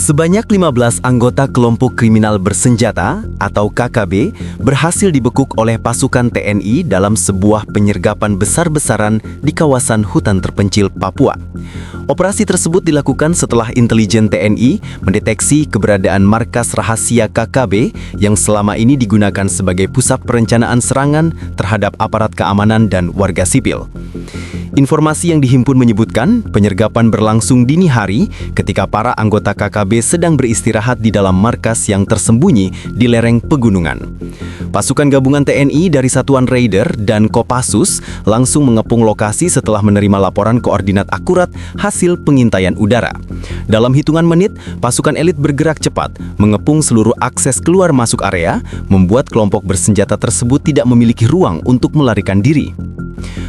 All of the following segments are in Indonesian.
Sebanyak 15 anggota kelompok kriminal bersenjata atau KKB berhasil dibekuk oleh pasukan TNI dalam sebuah penyergapan besar-besaran di kawasan hutan terpencil Papua. Operasi tersebut dilakukan setelah intelijen TNI mendeteksi keberadaan markas rahasia KKB yang selama ini digunakan sebagai pusat perencanaan serangan terhadap aparat keamanan dan warga sipil. Informasi yang dihimpun menyebutkan penyergapan berlangsung dini hari ketika para anggota KKB sedang beristirahat di dalam markas yang tersembunyi di lereng pegunungan. Pasukan gabungan TNI dari Satuan Raider dan Kopassus langsung mengepung lokasi setelah menerima laporan koordinat akurat hasil pengintaian udara. Dalam hitungan menit, pasukan elit bergerak cepat, mengepung seluruh akses keluar masuk area, membuat kelompok bersenjata tersebut tidak memiliki ruang untuk melarikan diri.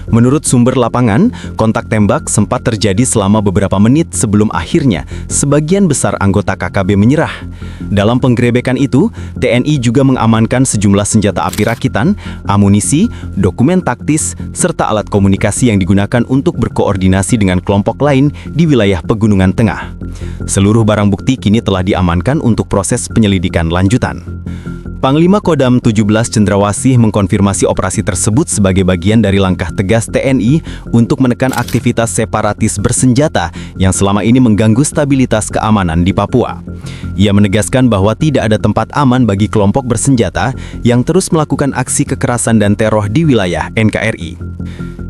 Menurut sumber lapangan, kontak tembak sempat terjadi selama beberapa menit sebelum akhirnya sebagian besar anggota KKB menyerah. Dalam penggerebekan itu, TNI juga mengamankan sejumlah senjata api rakitan, amunisi, dokumen taktis, serta alat komunikasi yang digunakan untuk berkoordinasi dengan kelompok lain di wilayah Pegunungan Tengah. Seluruh barang bukti kini telah diamankan untuk proses penyelidikan lanjutan. Panglima Kodam 17 Cendrawasih mengkonfirmasi operasi tersebut sebagai bagian dari langkah tegas TNI untuk menekan aktivitas separatis bersenjata yang selama ini mengganggu stabilitas keamanan di Papua. Ia menegaskan bahwa tidak ada tempat aman bagi kelompok bersenjata yang terus melakukan aksi kekerasan dan teror di wilayah NKRI.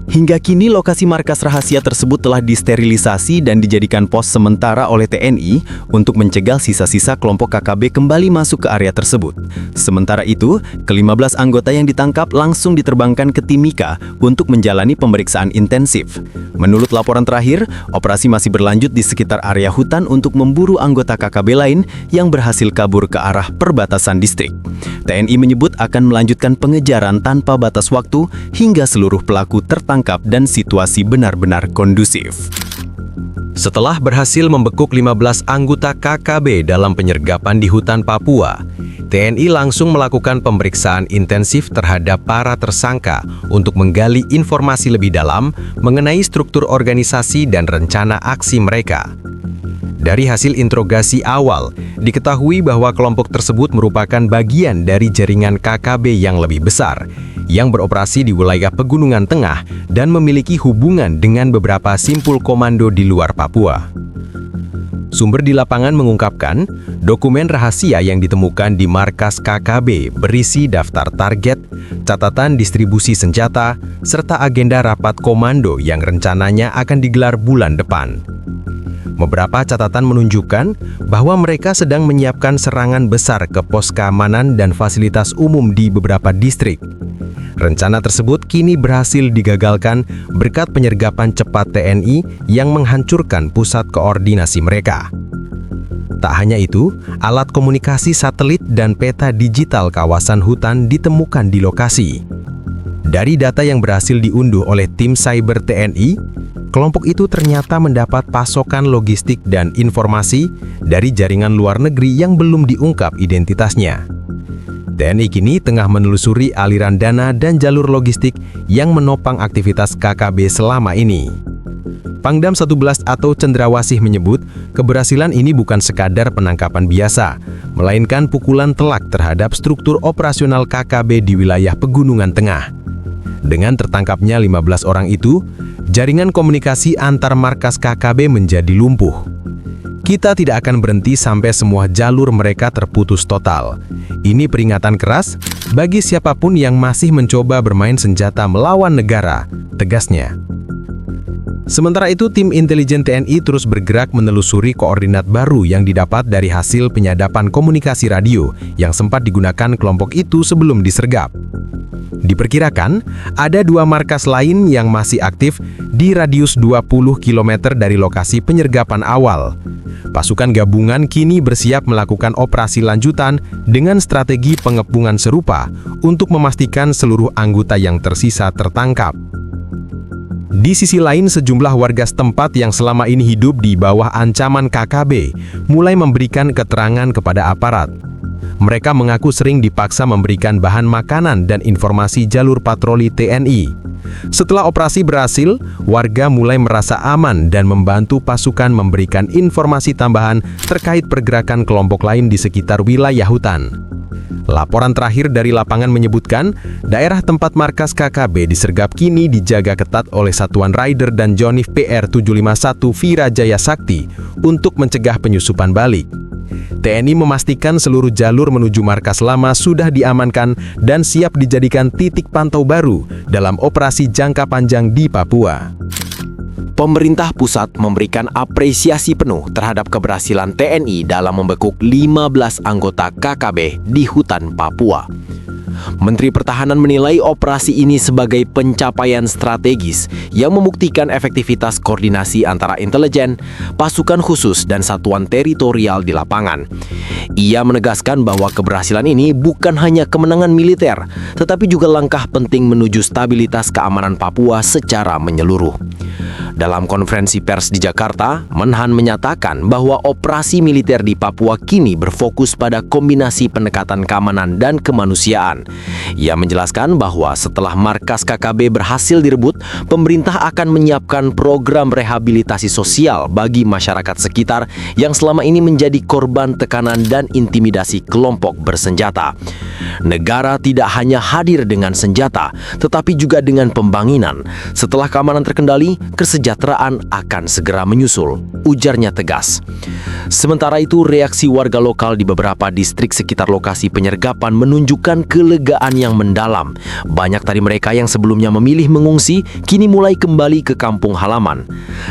Hingga kini lokasi markas rahasia tersebut telah disterilisasi dan dijadikan pos sementara oleh TNI untuk mencegah sisa-sisa kelompok KKB kembali masuk ke area tersebut. Sementara itu, ke-15 anggota yang ditangkap langsung diterbangkan ke Timika untuk menjalani pemeriksaan intensif. Menurut laporan terakhir, operasi masih berlanjut di sekitar area hutan untuk memburu anggota KKB lain yang berhasil kabur ke arah perbatasan distrik. TNI menyebut akan melanjutkan pengejaran tanpa batas waktu hingga seluruh pelaku tertangkap dan situasi benar-benar kondusif. Setelah berhasil membekuk 15 anggota KKB dalam penyergapan di hutan Papua, TNI langsung melakukan pemeriksaan intensif terhadap para tersangka untuk menggali informasi lebih dalam mengenai struktur organisasi dan rencana aksi mereka. Dari hasil interogasi awal, diketahui bahwa kelompok tersebut merupakan bagian dari jaringan KKB yang lebih besar, yang beroperasi di wilayah Pegunungan Tengah dan memiliki hubungan dengan beberapa simpul komando di luar Papua. Sumber di lapangan mengungkapkan, dokumen rahasia yang ditemukan di markas KKB berisi daftar target, catatan distribusi senjata, serta agenda rapat komando yang rencananya akan digelar bulan depan. Beberapa catatan menunjukkan bahwa mereka sedang menyiapkan serangan besar ke pos keamanan dan fasilitas umum di beberapa distrik. Rencana tersebut kini berhasil digagalkan berkat penyergapan cepat TNI yang menghancurkan pusat koordinasi mereka. Tak hanya itu, alat komunikasi satelit dan peta digital kawasan hutan ditemukan di lokasi. Dari data yang berhasil diunduh oleh tim cyber TNI, kelompok itu ternyata mendapat pasokan logistik dan informasi dari jaringan luar negeri yang belum diungkap identitasnya. TNI kini tengah menelusuri aliran dana dan jalur logistik yang menopang aktivitas KKB selama ini. Pangdam 11 atau Cendrawasih menyebut keberhasilan ini bukan sekadar penangkapan biasa, melainkan pukulan telak terhadap struktur operasional KKB di wilayah Pegunungan Tengah. Dengan tertangkapnya 15 orang itu, jaringan komunikasi antar markas KKB menjadi lumpuh. Kita tidak akan berhenti sampai semua jalur mereka terputus total. Ini peringatan keras bagi siapapun yang masih mencoba bermain senjata melawan negara, tegasnya. Sementara itu, tim intelijen TNI terus bergerak menelusuri koordinat baru yang didapat dari hasil penyadapan komunikasi radio yang sempat digunakan kelompok itu sebelum disergap. Diperkirakan, ada 2 markas lain yang masih aktif di radius 20 km dari lokasi penyergapan awal. Pasukan gabungan kini bersiap melakukan operasi lanjutan dengan strategi pengepungan serupa untuk memastikan seluruh anggota yang tersisa tertangkap. Di sisi lain, sejumlah warga setempat yang selama ini hidup di bawah ancaman KKB mulai memberikan keterangan kepada aparat. Mereka mengaku sering dipaksa memberikan bahan makanan dan informasi jalur patroli TNI. Setelah operasi berhasil, warga mulai merasa aman dan membantu pasukan memberikan informasi tambahan terkait pergerakan kelompok lain di sekitar wilayah hutan. Laporan terakhir dari lapangan menyebutkan, daerah tempat markas KKB disergap kini dijaga ketat oleh Satuan Raider dan Jonif PR751 Virajaya Sakti untuk mencegah penyusupan balik. TNI memastikan seluruh jalur menuju markas lama sudah diamankan dan siap dijadikan titik pantau baru dalam operasi jangka panjang di Papua. Pemerintah pusat memberikan apresiasi penuh terhadap keberhasilan TNI dalam membekuk 15 anggota KKB di hutan Papua. Menteri Pertahanan menilai operasi ini sebagai pencapaian strategis yang membuktikan efektivitas koordinasi antara intelijen, pasukan khusus, dan satuan teritorial di lapangan. Ia menegaskan bahwa keberhasilan ini bukan hanya kemenangan militer, tetapi juga langkah penting menuju stabilitas keamanan Papua secara menyeluruh. Dalam konferensi pers di Jakarta, Menhan menyatakan bahwa operasi militer di Papua kini berfokus pada kombinasi pendekatan keamanan dan kemanusiaan. Ia menjelaskan bahwa setelah markas KKB berhasil direbut, pemerintah akan menyiapkan program rehabilitasi sosial bagi masyarakat sekitar yang selama ini menjadi korban tekanan dan intimidasi kelompok bersenjata. Negara tidak hanya hadir dengan senjata, tetapi juga dengan pembangunan. Setelah keamanan terkendali, kesejahteraan akan segera menyusul, ujarnya tegas. Sementara itu, reaksi warga lokal di beberapa distrik sekitar lokasi penyergapan menunjukkan kelegaan yang mendalam. Banyak dari mereka yang sebelumnya memilih mengungsi, kini mulai kembali ke kampung halaman.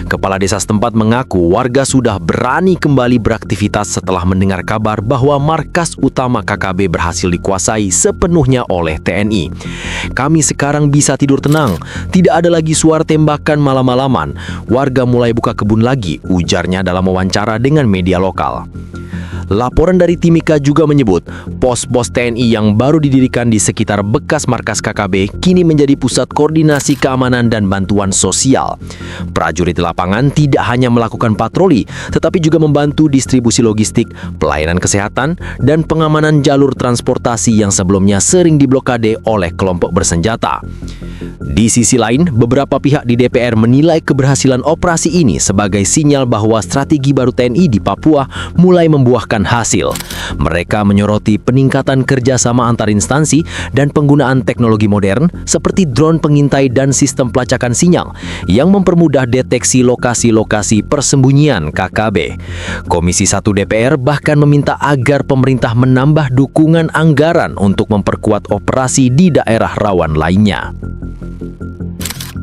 Kepala desa setempat mengaku warga sudah berani kembali beraktivitas setelah mendengar kabar bahwa markas utama KKB berhasil dikuasai sepenuhnya oleh TNI. Kami sekarang bisa tidur tenang, tidak ada lagi suara tembakan malam-malaman. Warga mulai buka kebun lagi, ujarnya dalam wawancara dengan media lokal. Laporan dari Timika juga menyebut, pos-pos TNI yang baru didirikan di sekitar bekas markas KKB kini menjadi pusat koordinasi keamanan dan bantuan sosial. Prajurit di lapangan tidak hanya melakukan patroli, tetapi juga membantu distribusi logistik, pelayanan kesehatan, dan pengamanan jalur transportasi yang sebelumnya sering diblokade oleh kelompok bersenjata. Di sisi lain, beberapa pihak di DPR menilai keberhasilan operasi ini sebagai sinyal bahwa strategi baru TNI di Papua mulai membuahkan hasil. Mereka menyoroti peningkatan kerjasama antar instansi dan penggunaan teknologi modern seperti drone pengintai dan sistem pelacakan sinyal yang mempermudah deteksi lokasi-lokasi persembunyian KKB. Komisi 1 DPR bahkan meminta agar pemerintah menambah dukungan anggaran untuk memperkuat operasi di daerah rawan lainnya.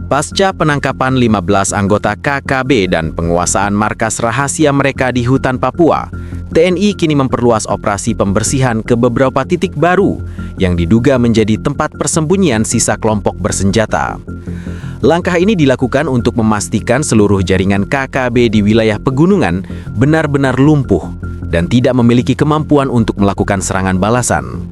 Pasca penangkapan 15 anggota KKB dan penguasaan markas rahasia mereka di hutan Papua, TNI kini memperluas operasi pembersihan ke beberapa titik baru yang diduga menjadi tempat persembunyian sisa kelompok bersenjata. Langkah ini dilakukan untuk memastikan seluruh jaringan KKB di wilayah pegunungan benar-benar lumpuh dan tidak memiliki kemampuan untuk melakukan serangan balasan.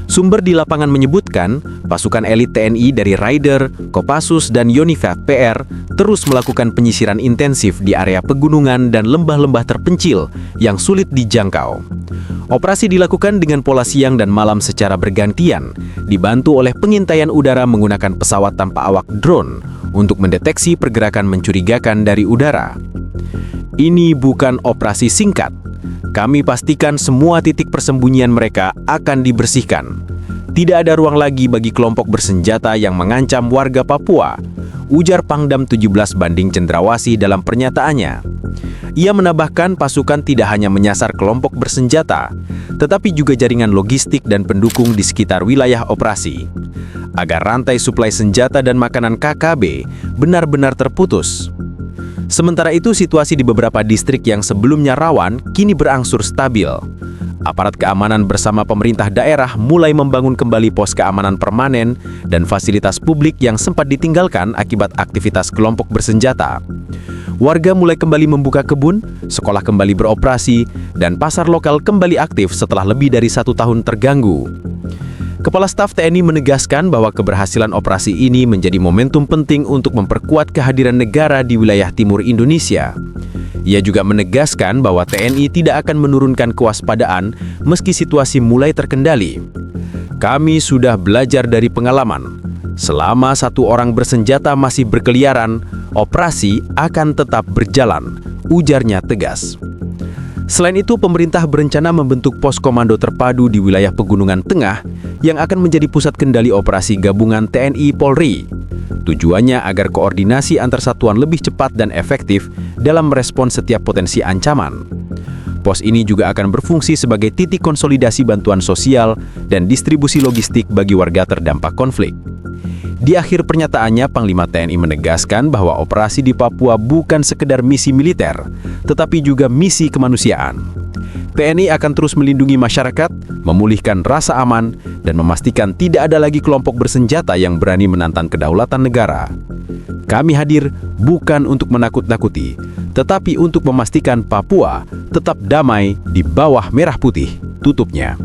Sumber di lapangan menyebutkan, pasukan elit TNI dari Raider, Kopassus, dan Yonif PR terus melakukan penyisiran intensif di area pegunungan dan lembah-lembah terpencil yang sulit dijangkau. Operasi dilakukan dengan pola siang dan malam secara bergantian, dibantu oleh pengintaian udara menggunakan pesawat tanpa awak drone untuk mendeteksi pergerakan mencurigakan dari udara. Ini bukan operasi singkat. Kami pastikan semua titik persembunyian mereka akan dibersihkan. Tidak ada ruang lagi bagi kelompok bersenjata yang mengancam warga Papua, ujar Pangdam 17 Banding Cendrawasih dalam pernyataannya. Ia menambahkan pasukan tidak hanya menyasar kelompok bersenjata, tetapi juga jaringan logistik dan pendukung di sekitar wilayah operasi, agar rantai suplai senjata dan makanan KKB benar-benar terputus. Sementara itu, situasi di beberapa distrik yang sebelumnya rawan kini berangsur stabil. Aparat keamanan bersama pemerintah daerah mulai membangun kembali pos keamanan permanen dan fasilitas publik yang sempat ditinggalkan akibat aktivitas kelompok bersenjata. Warga mulai kembali membuka kebun, sekolah kembali beroperasi, dan pasar lokal kembali aktif setelah lebih dari 1 tahun terganggu. Kepala Staf TNI menegaskan bahwa keberhasilan operasi ini menjadi momentum penting untuk memperkuat kehadiran negara di wilayah timur Indonesia. Ia juga menegaskan bahwa TNI tidak akan menurunkan kewaspadaan meski situasi mulai terkendali. Kami sudah belajar dari pengalaman. Selama satu orang bersenjata masih berkeliaran, operasi akan tetap berjalan, ujarnya tegas. Selain itu, pemerintah berencana membentuk pos komando terpadu di wilayah Pegunungan Tengah yang akan menjadi pusat kendali operasi gabungan TNI Polri. Tujuannya agar koordinasi antar satuan lebih cepat dan efektif dalam merespons setiap potensi ancaman. Pos ini juga akan berfungsi sebagai titik konsolidasi bantuan sosial dan distribusi logistik bagi warga terdampak konflik. Di akhir pernyataannya, Panglima TNI menegaskan bahwa operasi di Papua bukan sekedar misi militer, tetapi juga misi kemanusiaan. TNI akan terus melindungi masyarakat, memulihkan rasa aman, dan memastikan tidak ada lagi kelompok bersenjata yang berani menantang kedaulatan negara. Kami hadir bukan untuk menakut-nakuti, tetapi untuk memastikan Papua tetap damai di bawah merah putih, tutupnya.